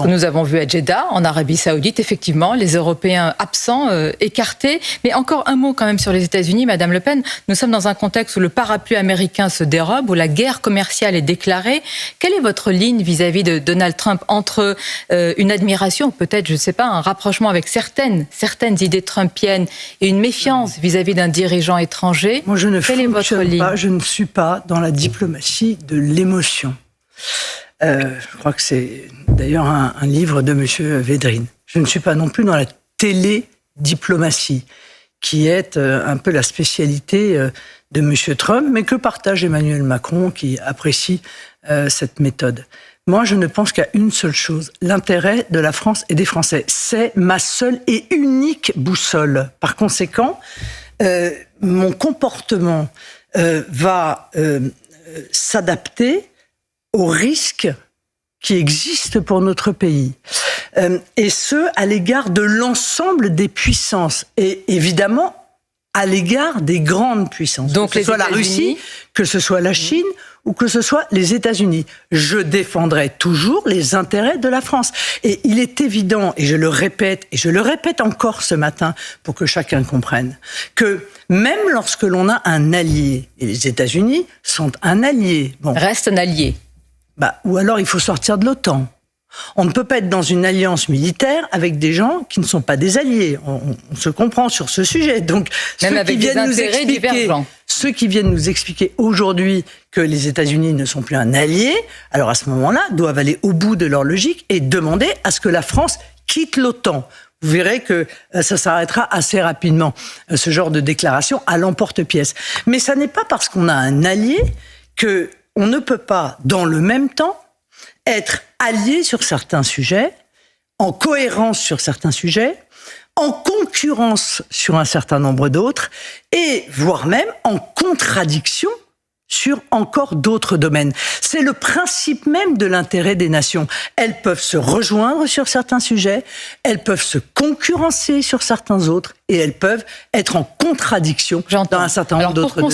Nous avons vu à Jeddah, en Arabie Saoudite, effectivement, les Européens absents, écartés. Mais encore un mot quand même sur les États-Unis, Madame Le Pen. Nous sommes dans un contexte où le parapluie américain se dérobe, où la guerre commerciale est déclarée. Quelle est votre ligne vis-à-vis de Donald Trump entre une admiration, peut-être, je ne sais pas, un rapprochement avec certaines idées trumpiennes et une méfiance vis-à-vis d'un dirigeant étranger? Moi, je ne suis pas dans la diplomatie de l'émotion. Je crois que c'est d'ailleurs un livre de M. Védrine. Je ne suis pas non plus dans la télédiplomatie, qui est un peu la spécialité de M. Trump, mais que partage Emmanuel Macron, qui apprécie cette méthode. Moi, je ne pense qu'à une seule chose, l'intérêt de la France et des Français. C'est ma seule et unique boussole. Par conséquent, mon comportement va s'adapter aux risques qui existent pour notre pays. Et ce, à l'égard de l'ensemble des puissances. Et évidemment, à l'égard des grandes puissances. Donc, que ce soit la Russie, que ce soit la Chine, ou que ce soit les États-Unis. Je défendrai toujours les intérêts de la France. Et il est évident, et je le répète encore ce matin pour que chacun comprenne, que même lorsque l'on a un allié, et les États-Unis sont un allié... Bon, reste un allié. Ou alors il faut sortir de l'OTAN. On ne peut pas être dans une alliance militaire avec des gens qui ne sont pas des alliés. On se comprend sur ce sujet. Donc, même avec des intérêts divergents. Ceux qui viennent nous expliquer aujourd'hui que les États-Unis ne sont plus un allié, alors à ce moment-là, doivent aller au bout de leur logique et demander à ce que la France quitte l'OTAN. Vous verrez que ça s'arrêtera assez rapidement, ce genre de déclaration à l'emporte-pièce. Mais ça n'est pas parce qu'on a un allié qu'on ne peut pas, dans le même temps, être allié sur certains sujets, en cohérence sur certains sujets, en concurrence sur un certain nombre d'autres, et voire même en contradiction sur encore d'autres domaines. C'est le principe même de l'intérêt des nations. Elles peuvent se rejoindre sur certains sujets, elles peuvent se concurrencer sur certains autres, et elles peuvent être en contradiction dans un certain nombre d'autres domaines.